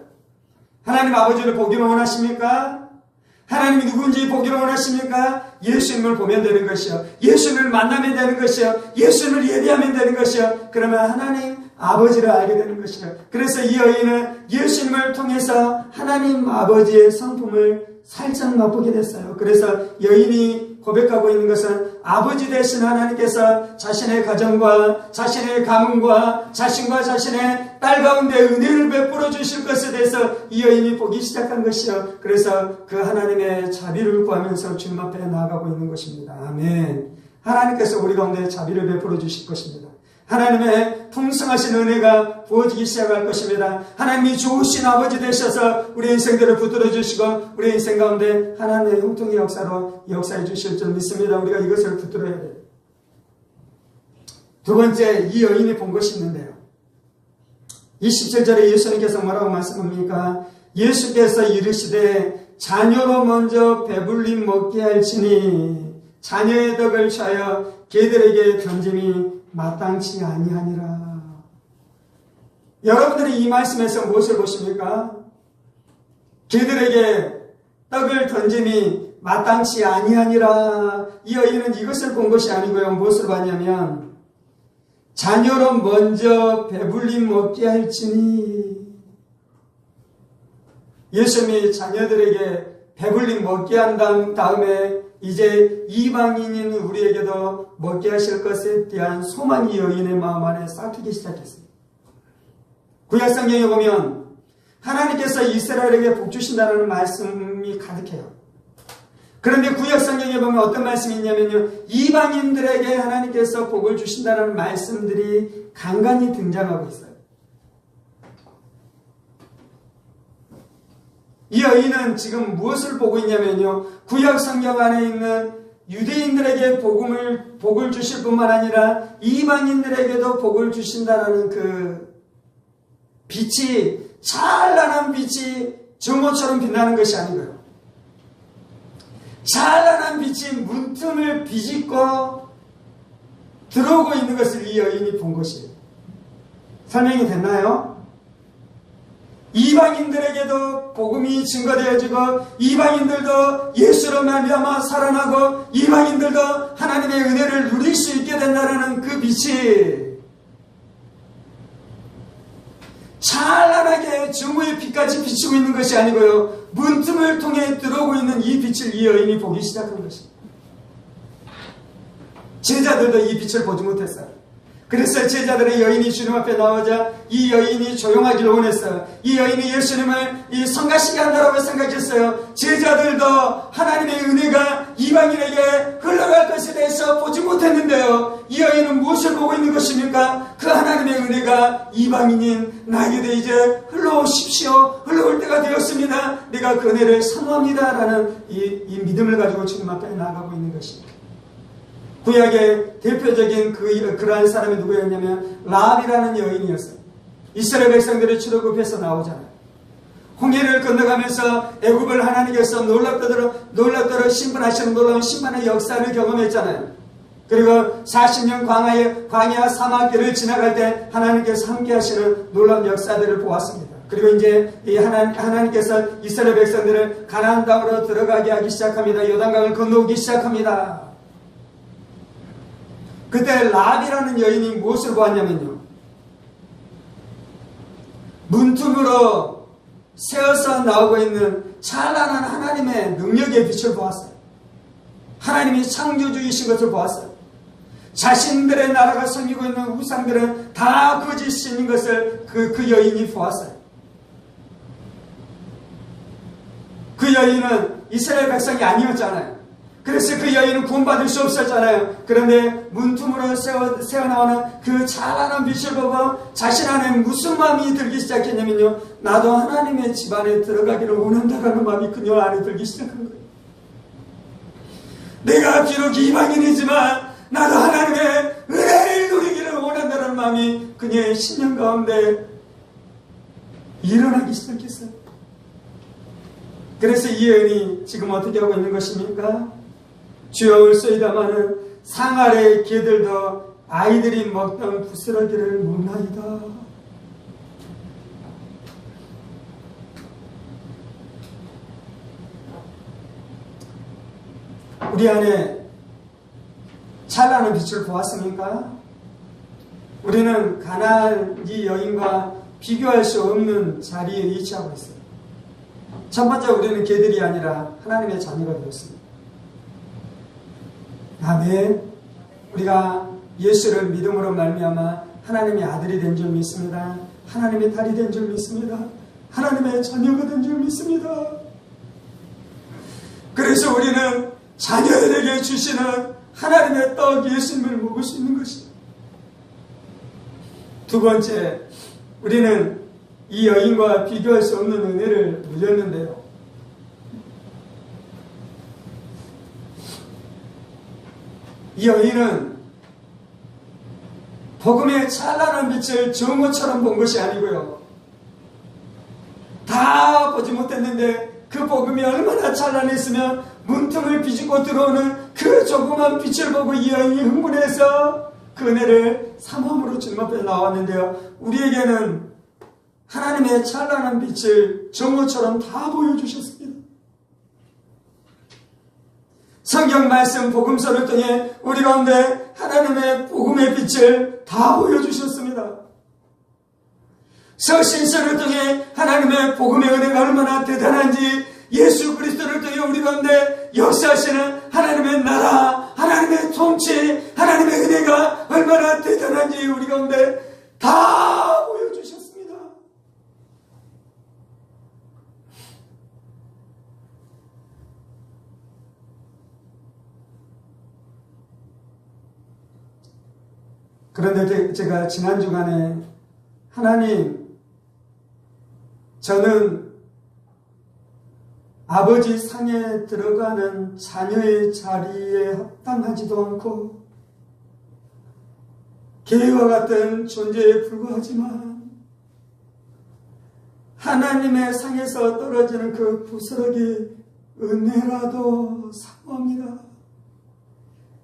하나님 아버지를 보기를 원하십니까? 하나님이 누군지 보기를 원하십니까? 예수님을 보면 되는 것이요, 예수님을 만나면 되는 것이요, 예수님을 예배하면 되는 것이요, 그러면 하나님 아버지를 알게 되는 것이요. 그래서 이 여인은 예수님을 통해서 하나님 아버지의 성품을 살짝 맛보게 됐어요. 그래서 여인이 고백하고 있는 것은 아버지 되신 하나님께서 자신의 가정과 자신의 가문과 자신과 자신의 딸 가운데 은혜를 베풀어 주실 것에 대해서 이 여인이 보기 시작한 것이요. 그래서 그 하나님의 자비를 구하면서 주님 앞에 나아가고 있는 것입니다. 아멘. 하나님께서 우리 가운데 자비를 베풀어 주실 것입니다. 하나님의 풍성하신 은혜가 부어지기 시작할 것입니다. 하나님이 좋으신 아버지 되셔서 우리 인생들을 붙들어 주시고 우리 인생 가운데 하나님의 형통의 역사로 역사해 주실 줄 믿습니다. 우리가 이것을 붙들어야 돼요. 두 번째, 이 여인이 본 것이 있는데요. 27절에 예수님께서 뭐라고 말씀합니까? 예수께서 이르시되 자녀로 먼저 배불림 먹게 할지니 자녀의 덕을 취하여 개들에게 던짐이 마땅치 아니하니라. 여러분들이 이 말씀에서 무엇을 보십니까? 개들에게 떡을 던짐이 마땅치 아니하니라. 이 여인은 이것을 본 것이 아니고요. 무엇을 봤냐면 자녀로 먼저 배불림 먹게 할지니, 예수님이 자녀들에게 배불림 먹게 한 다음에 이제 이방인인 우리에게도 먹게 하실 것에 대한 소망이 여인의 마음 안에 싹트기 시작했어요. 구약성경에 보면 하나님께서 이스라엘에게 복 주신다는 말씀이 가득해요. 그런데 구약성경에 보면 어떤 말씀이 있냐면요, 이방인들에게 하나님께서 복을 주신다는 말씀들이 간간히 등장하고 있어요. 이 여인은 지금 무엇을 보고 있냐면요, 구약 성경 안에 있는 유대인들에게 복을 주실 뿐만 아니라 이방인들에게도 복을 주신다라는 그 빛이, 찬란한 빛이 정오처럼 빛나는 것이 아니고요, 찬란한 빛이 문틈을 비집고 들어오고 있는 것을 이 여인이 본 것이에요. 설명이 됐나요? 이방인들에게도 복음이 증거되어지고 이방인들도 예수로 말미암아 살아나고 이방인들도 하나님의 은혜를 누릴 수 있게 된다는 그 빛이 찬란하게 정오의 빛까지 비치고 있는 것이 아니고요, 문틈을 통해 들어오고 있는 이 빛을 이 여인이 보기 시작한 것입니다. 제자들도 이 빛을 보지 못했어요. 그래서 제자들의 여인이 주님 앞에 나오자 이 여인이 조용하기를 원했어요. 이 여인이 예수님을 성가시게 한다라고 생각했어요. 제자들도 하나님의 은혜가 이방인에게 흘러갈 것에 대해서 보지 못했는데요, 이 여인은 무엇을 보고 있는 것입니까? 그 하나님의 은혜가 이방인인 나에게도 이제 흘러오십시오, 흘러올 때가 되었습니다, 내가 그 은혜를 사모합니다 라는 이 믿음을 가지고 주님 앞에 나아가고 있는 것입니다. 구약의 대표적인 그러한 사람이 누구였냐면 라합이라는 여인이었어요. 이스라엘 백성들의 출애굽에서 나오잖아요. 홍해를 건너가면서 애굽을 하나님께서 놀랍도록 심판하시는 놀라운 심판의 역사를 경험했잖아요. 그리고 40년 광야 사막길을 지나갈 때 하나님께서 함께 하시는 놀라운 역사들을 보았습니다. 그리고 이제 하나님께서 이스라엘 백성들을 가나안 땅으로 들어가게 하기 시작합니다. 요단강을 건너오기 시작합니다. 그때 라합이라는 여인이 무엇을 보았냐면요, 문틈으로 새어서 나오고 있는 찬란한 하나님의 능력의 빛을 보았어요. 하나님이 창조주이신 것을 보았어요. 자신들의 나라가 섬기고 있는 우상들은 다 거짓인 것을 그 여인이 보았어요. 그 여인은 이스라엘 백성이 아니었잖아요. 그래서 그 여인은 구원받을 수 없었잖아요. 그런데 문틈으로 새어나오는 그 찬란한 빛을 보고 자신 안에 무슨 마음이 들기 시작했냐면요, 나도 하나님의 집안에 들어가기를 원한다라는 마음이 그녀 안에 들기 시작한 거예요. 내가 비록 이방인이지만 나도 하나님의 은혜를 누리기를 원한다는 마음이 그녀의 신령 가운데 일어나기 시작했어요. 그래서 이 여인이 지금 어떻게 하고 있는 것입니까? 주여 올소이다마는 상 아래의 개들도 아이들이 먹던 부스러기를 먹나이다. 우리 안에 찬란한 빛을 보았습니까? 우리는 가나안 이 여인과 비교할 수 없는 자리에 위치하고 있어요. 첫 번째, 우리는 개들이 아니라 하나님의 자녀가 되었습니다. 아멘. 우리가 예수를 믿음으로 말미암아 하나님의 아들이 된 줄 믿습니다. 하나님의 딸이 된 줄 믿습니다. 하나님의 자녀가 된 줄 믿습니다. 그래서 우리는 자녀들에게 주시는 하나님의 떡 예수님을 먹을 수 있는 것입니다. 두 번째, 우리는 이 여인과 비교할 수 없는 은혜를 누렸는데요, 이 여인은 복음의 찬란한 빛을 정오처럼 본 것이 아니고요, 다 보지 못했는데 그 복음이 얼마나 찬란했으면 문틈을 비집고 들어오는 그 조그만 빛을 보고 이 여인이 흥분해서 그 은혜를 삼함으로 주님 앞에 나왔는데요, 우리에게는 하나님의 찬란한 빛을 정오처럼 다 보여주셨습니다. 성경 말씀 복음서를 통해 우리 가운데 하나님의 복음의 빛을 다 보여주셨습니다. 서신서를 통해 하나님의 복음의 은혜가 얼마나 대단한지, 예수 그리스도를 통해 우리 가운데 역사하시는 하나님의 나라, 하나님의 통치, 하나님의 은혜가 얼마나 대단한지 우리 가운데 다 보여주셨습니다. 그런데 제가 지난 주간에 하나님, 저는 아버지 상에 들어가는 자녀의 자리에 합당하지도 않고 개와 같은 존재에 불과하지만 하나님의 상에서 떨어지는 그 부스러기 은혜라도 사모합니다.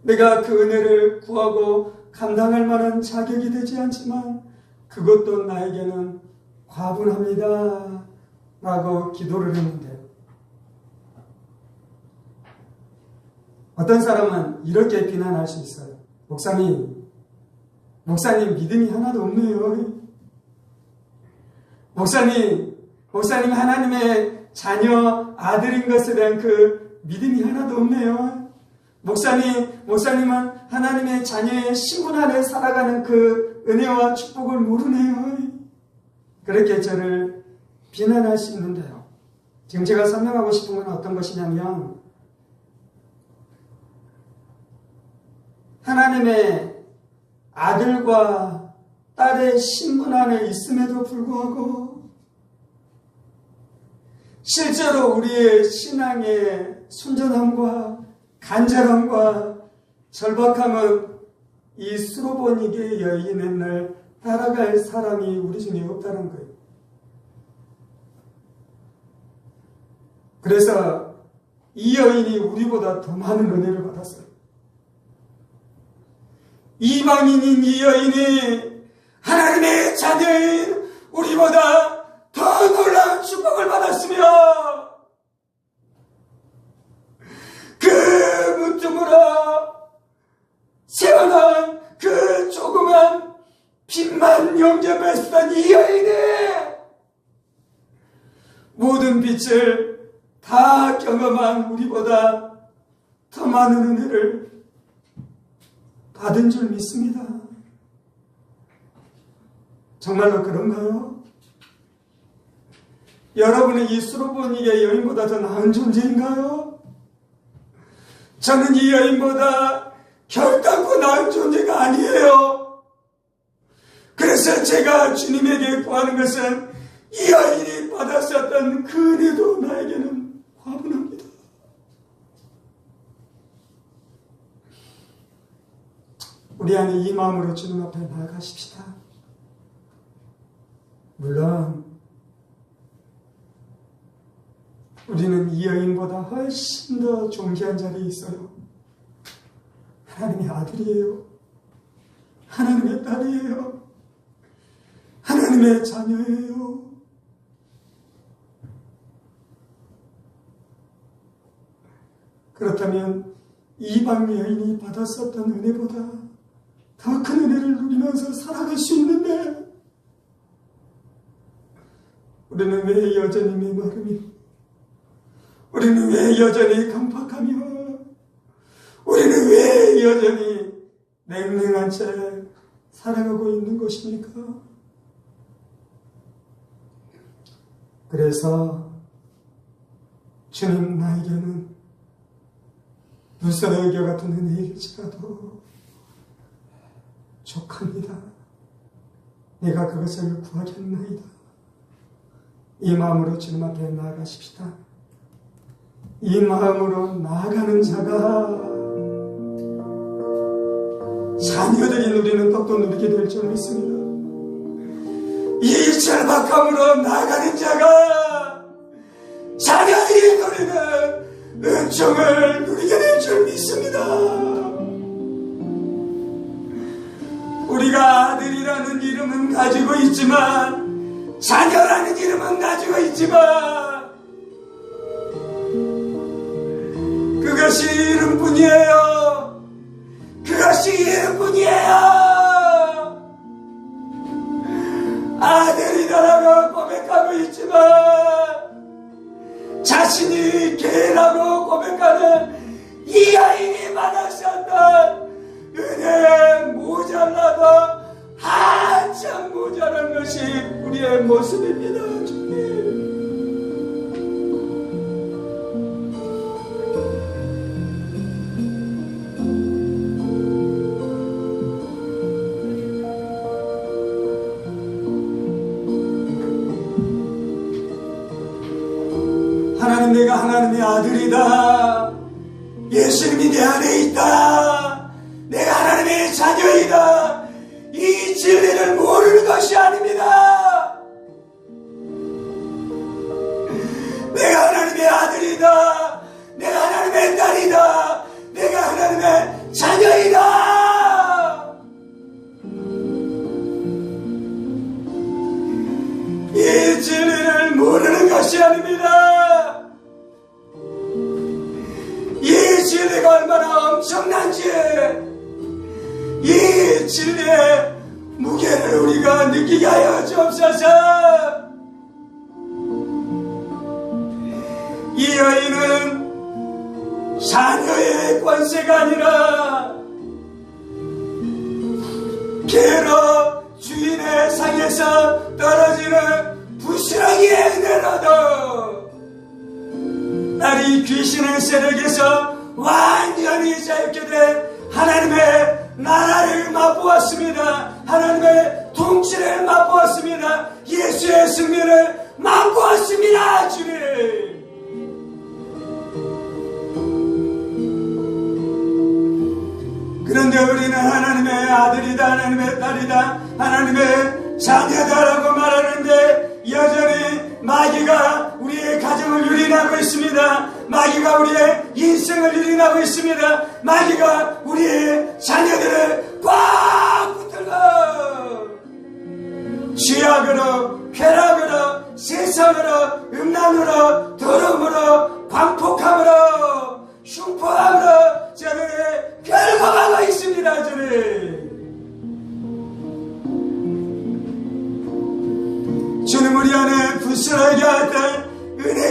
내가 그 은혜를 구하고 감당할 만한 자격이 되지 않지만 그것도 나에게는 과분합니다 라고 기도를 했는데요, 어떤 사람은 이렇게 비난할 수 있어요. 목사님 믿음이 하나도 없네요. 목사님 하나님의 자녀 아들인 것에 대한 그 믿음이 하나도 없네요. 목사님은 하나님의 자녀의 신분 안에 살아가는 그 은혜와 축복을 모르네요. 그렇게 저를 비난할 수 있는데요, 지금 제가 설명하고 싶은 건 어떤 것이냐면, 하나님의 아들과 딸의 신분 안에 있음에도 불구하고 실제로 우리의 신앙의 순전함과 간절함과 절박함은 이 수로보니게 여인을 따라갈 사람이 우리 중에 없다는 거예요. 그래서 이 여인이 우리보다 더 많은 은혜를 받았어요. 이방인인 이 여인이 하나님의 자녀인 우리보다 더 놀라운 축복을 받았으며, 그 문틈으로 세워난 모든 빛을 다 경험한 우리보다 더 많은 은혜를 받은 줄 믿습니다. 정말로 그런가요? 여러분은 이 수로보니의 여인보다 더 나은 존재인가요? 저는 이 여인보다 결단코 나은 존재가 아니에요. 그래서 제가 주님에게 구하는 것은 이 여인이 받았었던 그 은혜도 나에게는 화분합니다. 우리 안에 이 마음으로 주님 앞에 나아가십시다. 물론 우리는 이 여인보다 훨씬 더 존귀한 자리에 있어요. 하나님의 아들이에요. 하나님의 딸이에요. 하나님의 자녀예요. 그렇다면 이방 여인이 받았었던 은혜보다 더 큰 은혜를 누리면서 살아갈 수 있는데 우리는 왜 여전히 메마르며, 우리는 왜 여전히 강팍하며, 우리는 왜 여전히 냉랭한 채 살아가고 있는 것입니까? 그래서 주님, 나에게는 불사의 의교 같은 은혜일지라도 족합니다. 내가 그것을 구하겠나이다. 이 마음으로 주님 앞에 나아가십시다. 이 마음으로 나아가는 자가 자녀들이 누리는 떡도 누리게 될 줄 믿습니다. 이 절박함으로 나아가는 자가 자녀들이 누리는 은총을 누리게 될 줄 믿습니다. 우리가 아들이라는 이름은 가지고 있지만, 자녀라는 이름은 가지고 있지만, 그것이 이름뿐이에요. 그것이 이름뿐이에요. 아들이다라고 고백하고 있지만 자신이 개라고 고백하는 이 여인이 받았었던 은혜에 모자라도 한참 모자란 것이 우리의 모습입니다. 주님, 하나님, 내가 하나님의 아들이다. 예수님이 내 안에 있다. 내가 하나님의 자녀이다. 이 진리를 모르는 것이 아닙니다. 내가 하나님의 아들이다. 내가 하나님의 딸이다. 내가 하나님의 자녀이다. 이 진리를 모르는 것이 아닙니다. 이 진리가 얼마나 엄청난지, 이 진리의 무게를 우리가 느끼게 하여 주옵소서. 이 여인은 자녀의 권세가 아니라 개로 주인의 상에서 떨어지는 부스러기의 은혜로도 딸이 귀신의 세력에서 완전히 자유케 된 하나님의 나라를 맛보았습니다. 하나님의 통치를 맛보았습니다. 예수의 승리를 맛보았습니다. 주님, 그런데 우리는 하나님의 아들이다, 하나님의 딸이다, 하나님의 자녀다라고 말하는데 여전히 마귀가 우리의 가정을 유린하고 있습니다. 마귀가 우리의 인생을 유린하고 있습니다. 마귀가 우리의 자녀들을 꽉 붙들고 죄악으로, 쾌락으로, 세상으로, 음란으로, 더러움으로, 광폭함으로, 흉포함으로 저들을 결박하고 있습니다. 주님, 우리 안에 부스러기가 된 은혜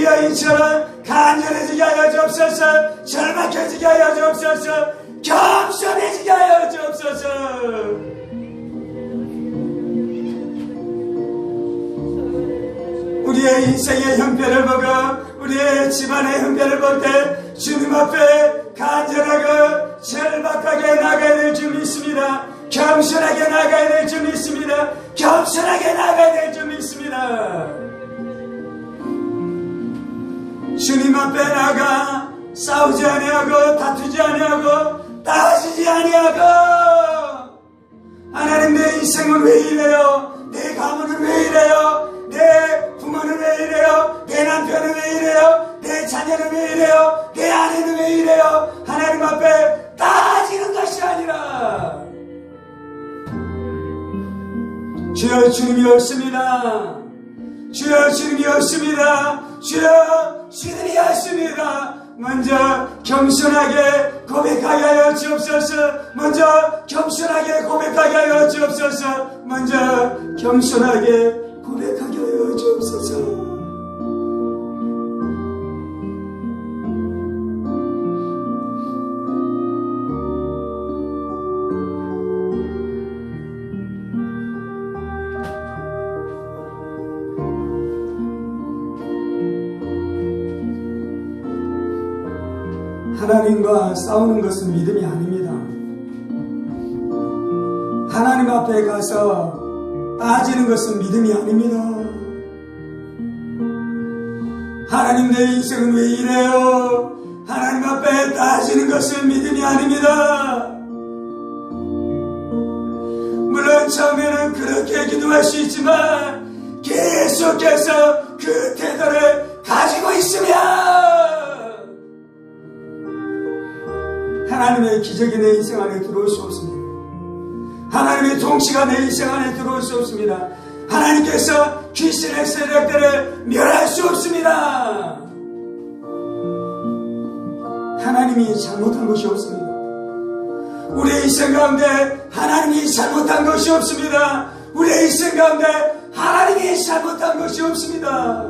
여인처럼 간절해지게 하여 주옵소서. 절박해지게 하여 주옵소서. 겸손해지게 하여 주옵소서. 우리의 인생의 형편을 보고 우리의 집안의 형편을 볼 때 주님 앞에 간절하고 절박하게 나가야 될 줄 믿습니다. 겸손하게 나가야 될 줄 믿습니다. 겸손하게 나가야 될 줄 믿습니다. 주님 앞에 나가 싸우지 아니하고 다투지 아니하고 따지지 아니하고 하나님 내 인생은 왜 이래요? 내 가문은 왜 이래요? 내 부모는 왜 이래요? 내 남편은 왜 이래요? 내 자녀는 왜 이래요? 내 아내는 왜 이래요? 하나님 앞에 따지는 것이 아니라 주여 주님이 없습니다. 주여 주님이 없습니다. 주여 주님이 없습니다. 먼저 겸손하게 고백하게 하여 주옵소서. 먼저 겸손하게 고백하게 하여 주옵소서. 먼저 겸손하게 고백하게 하여 주옵소서. 하나님과 싸우는 것은 믿음이 아닙니다. 하나님 앞에 가서 따지는 것은 믿음이 아닙니다. 하나님 내 인생은 왜 이래요? 하나님 앞에 따지는 것은 믿음이 아닙니다. 물론 처음에는 그렇게 기도할 수 있지만 계속해서 그 태도를 가지고 있으면 하나님의 기적이 내 인생 안에 들어올 수 없습니다. 하나님의 통치가 내 인생 안에 들어올 수 없습니다. 하나님께서 귀신의 세력들을 멸할 수 없습니다. 하나님이 잘못한 것이 없습니다. 우리의 인생 가운데 하나님이 잘못한 것이 없습니다. 우리의 인생 가운데 하나님이 잘못한 것이 없습니다.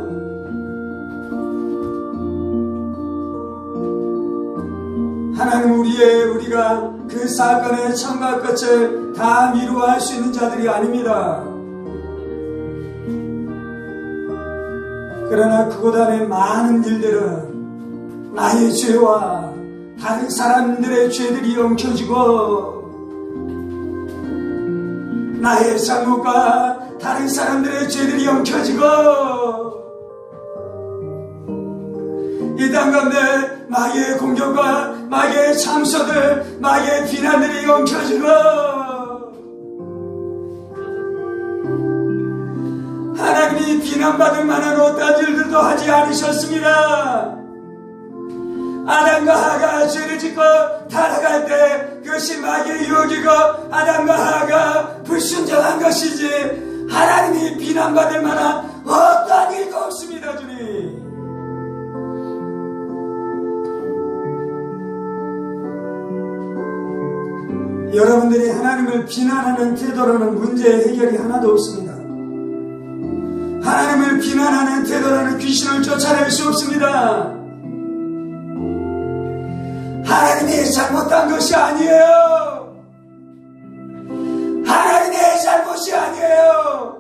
하나님은 우리가 그 사건의 참과 끝을 다 미루어할 수 있는 자들이 아닙니다. 그러나 그곳 안에 많은 일들은 나의 죄와 다른 사람들의 죄들이 엉켜지고 나의 잘못과 다른 사람들의 죄들이 엉켜지고 이 땅 가운데 마귀의 공격과 마귀의 참소들, 마귀의 비난들이 엉켜지고 하나님이 비난받을 만한 어떠한 일들도 하지 않으셨습니다. 아담과 하가 죄를 짓고 타락할 때 그것이 마귀의 유혹이고 아담과 하가 불순종한 것이지 하나님이 비난받을 만한 어떠한 일도 없습니다. 주님, 여러분들이 하나님을 비난하는 태도로는 문제의 해결이 하나도 없습니다. 하나님을 비난하는 태도로는 귀신을 쫓아낼 수 없습니다. 하나님이 잘못한 것이 아니에요. 하나님의 잘못이 아니에요.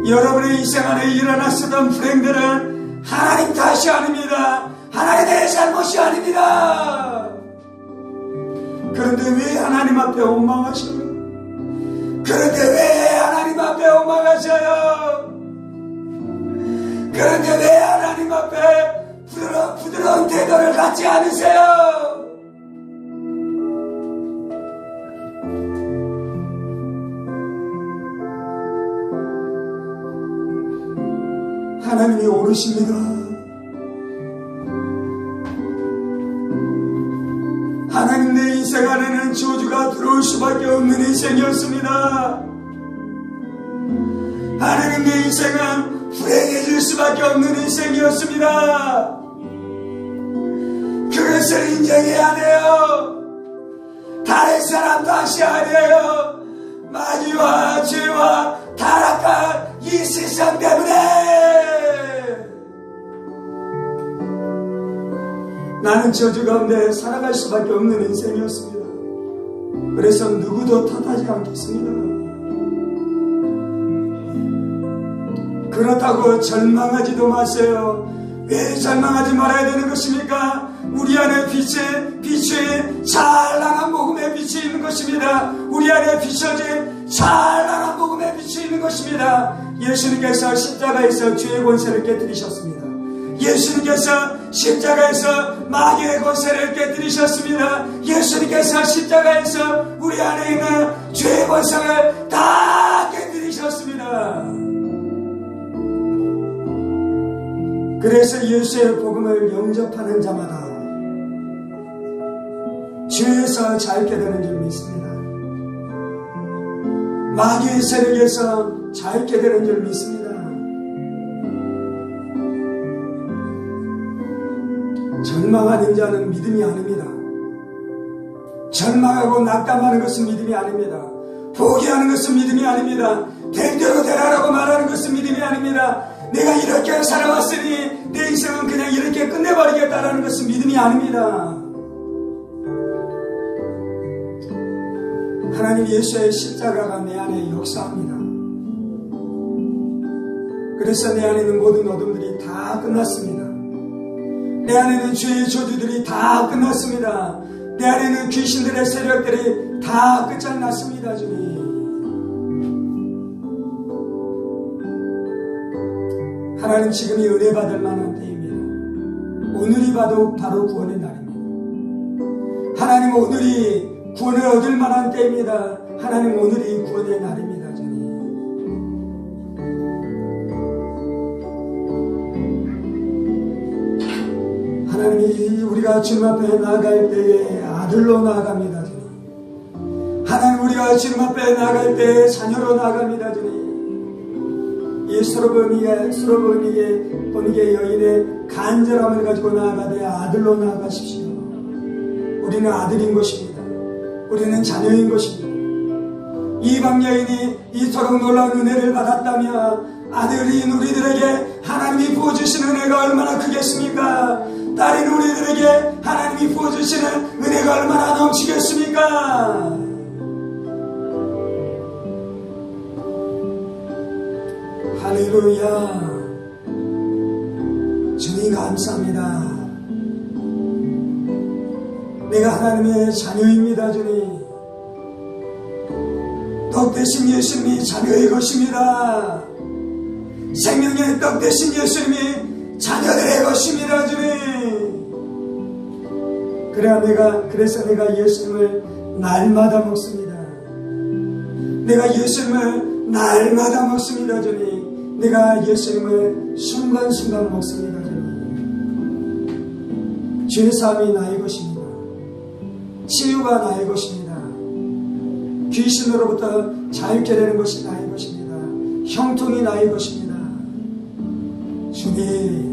여러분의 인생 안에 일어났었던 불행들은 하나님 탓이 아닙니다. 하나님의 잘못이 아닙니다. 그런데 왜 하나님 앞에 원망하셔요? 그런데 왜 하나님 앞에 원망하셔요? 그런데 왜 하나님 앞에 부드러운 태도를 갖지 않으세요? 하나님이 오르십니다. 하나님 내 인생 안에는 저주가 들어올 수밖에 없는 인생이었습니다. 하나님 내 인생은 불행해질 수밖에 없는 인생이었습니다. 그것을 인정해야 돼요. 다른 사람 탓이 아니에요. 마귀와 죄와 타락한 이 세상 때문에 나는 저주 가운데 살아갈 수밖에 없는 인생이었습니다. 그래서 누구도 탓하지 않겠습니다. 그렇다고 절망하지도 마세요. 왜 절망하지 말아야 되는 것입니까? 우리 안에 빛이 찬란한 복음의 빛이 있는 것입니다. 우리 안에 비춰진 찬란한 복음의 빛이 있는 것입니다. 예수님께서 십자가에서 죄의 권세를 깨뜨리셨습니다. 예수님께서 십자가에서 마귀의 권세를 깨뜨리셨습니다. 예수님께서 십자가에서 우리 안에 있는 죄의 권세를 다 깨뜨리셨습니다. 그래서 예수의 복음을 영접하는 자마다 죄에서 자유케 되는 줄 믿습니다. 마귀의 세력에서 자유케 되는 줄 믿습니다. 절망하는 자는 믿음이 아닙니다. 절망하고 낙담하는 것은 믿음이 아닙니다. 포기하는 것은 믿음이 아닙니다. 될 대로 되라라고 말하는 것은 믿음이 아닙니다. 내가 이렇게 살아왔으니 내 인생은 그냥 이렇게 끝내버리겠다라는 것은 믿음이 아닙니다. 하나님 예수의 십자가가 내 안에 역사합니다. 그래서 내 안에 있는 모든 어둠들이 다 끝났습니다. 내 안에 있는 죄의 저주들이 다 끝났습니다. 내 안에 있는 귀신들의 세력들이 다 끝장났습니다. 주님, 하나님 지금이 은혜 받을 만한 때입니다. 오늘이 바로 구원의 날입니다. 하나님 오늘이 구원을 얻을 만한 때입니다. 하나님 오늘이 구원의 날입니다. 주님, 하나님이 우리가 주님 앞에 나아갈 때에 아들로 나아갑니다. 주님, 하나님 우리가 주님 앞에 나아갈 때에 자녀로 나아갑니다. 주님, 이 소로보니게 여인의 간절함을 가지고 나아가되 아들로 나아가십시오. 우리는 아들인 것입니다. 우리는 자녀인 것입니다. 이방 여인이 이토록 놀라운 은혜를 받았다면 아들인 우리들에게 하나님이 부어주시는 은혜가 얼마나 크겠습니까? 딸인 우리들에게 하나님이 부어주시는 은혜가 얼마나 넘치겠습니까? 할렐루야. 주님 감사합니다. 내가 하나님의 자녀입니다. 주님, 떡 대신 예수님이 자녀의 것입니다. 생명의 떡 대신 예수님이 자녀들의 것입니다. 주님, 그래서 내가 예수님을 날마다 먹습니다. 내가 예수님을 날마다 먹습니다. 주님, 내가 예수님을 순간순간 먹습니다. 주님, 죄사함이 나의 것입니다. 치유가 나의 것입니다. 귀신으로부터 자유케 되는 것이 나의 것입니다. 형통이 나의 것입니다. 주님,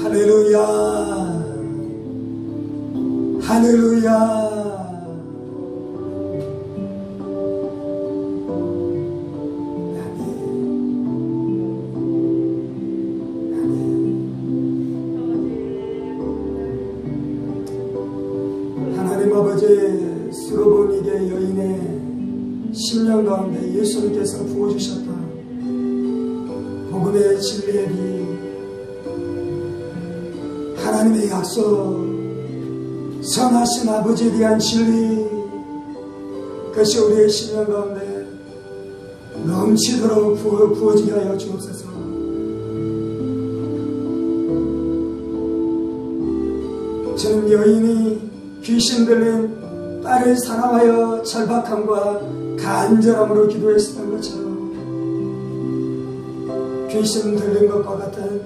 할렐루야, 할렐루야. 수로보니게 여인의 10년 가운데 예수님께서 부어주셨다 복음의 진리의 빛, 하나님의 약속, 선하신 아버지에 대한 진리, 그것이 우리의 10년 가운데 넘치도록 부어지게 하여 주옵소서. 저는 여인이 귀신 들린 딸을 사랑하여 절박함과 간절함으로 기도했었던 것처럼 귀신 들린 것과 같은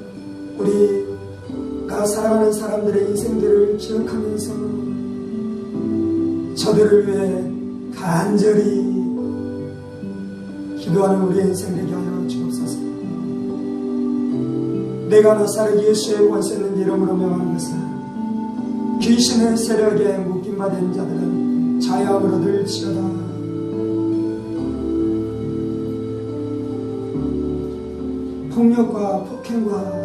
우리가 사랑하는 사람들의 인생들을 기억하면서 저들을 위해 간절히 기도하는 우리의 인생 되게 하여 주옵소서. 내가 나사렛 예수의 권세 있는 이름으로 명하는 것은 귀신의 세력에 묶임받은 자들은 자유함을 얻을지어다. 폭력과 폭행과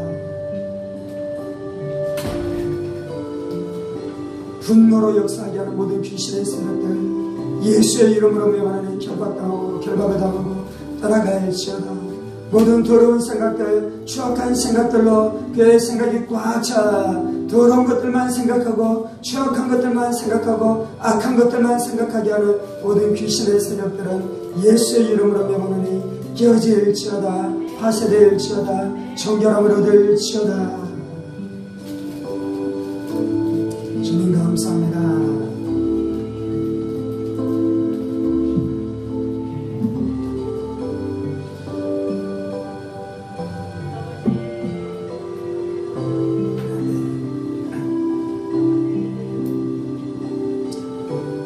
분노로 역사하게 하는 모든 귀신의 세력들 예수의 이름으로 명하니 결박당하고 결박을 당하고 떠나갈지어다. 모든 더러운 생각들, 추악한 생각들로 그의 생각이 꽉 차 더러운 것들만 생각하고 추악한 것들만 생각하고 악한 것들만 생각하게 하는 모든 귀신의 세력들은 예수의 이름으로 명하니 깨어질지어다. 파쇄될지어다. 정결함을 얻을지어다. 주님 감사합니다.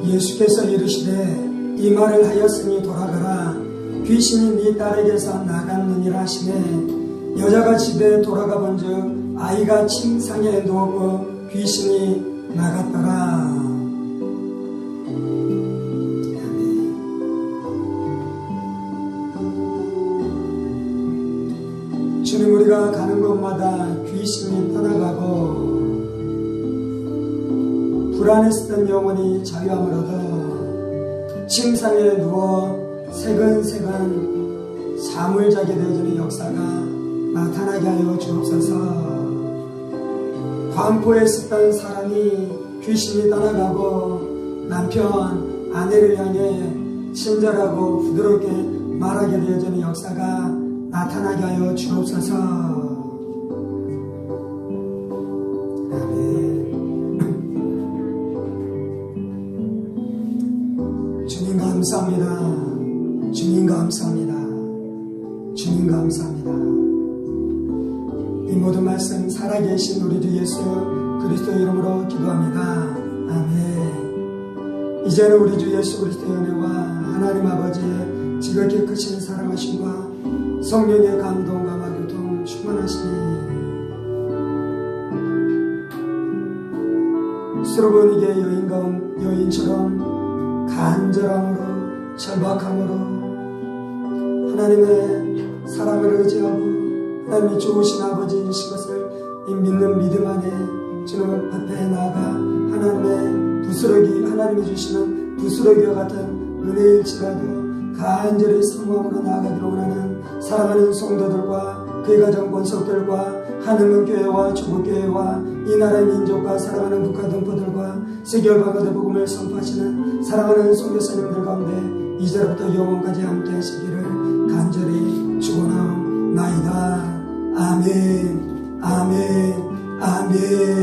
예수께서 이르시되 이 말을 하였으니 돌아가라. 귀신이 네 딸에게서 나갔느니라 하시매 여자가 집에 돌아가 본즉 아이가 침상에 누웠고 귀신이 나갔더라. 주님, 우리가 가는 곳마다 귀신이 떠나가고 불안했었던 영혼이 자유함을 얻어 침상에 누워 새근새근 잠을 자게 되어지는 역사가 나타나게 하여 주옵소서. 관포에 있었던 사람이 귀신이 떠나가고 남편, 아내를 향해 친절하고 부드럽게 말하게 되어지는 역사가 나타나게 하여 주옵소서. 아멘. 주님 감사합니다. 주님 감사합니다. 주님 감사합니다. 이 모든 말씀 살아계신 우리 주 예수 그리스도 이름으로 기도합니다. 아멘. 이제는 우리 주 예수 그리스도의 은혜와 하나님 아버지의 지극히 크신 사랑하심과 성령의 감동과 교통 충만하시니 수로보니게 여인처럼 간절함으로 절박함으로 하나님의 사랑을 의지하고 하나님이 좋으신 아버지이신 것을 믿는 믿음 안에 주님 앞에 나아가 하나님의 부스러기, 하나님이 주시는 부스러기와 같은 은혜일지라도 간절히 사모함으로 나아가기를 원하는 사랑하는 성도들과 그의 가정 권속들과 하늘문 교회와 조국교회와 이 나라의 민족과 사랑하는 국가 동포들과 세계열방가의 복음을 선포하시는 사랑하는 선교사님들 가운데 이제부터 영원까지 함께 하시기를 간절히 축원하옵나이다. 아멘. 아멘. 아멘.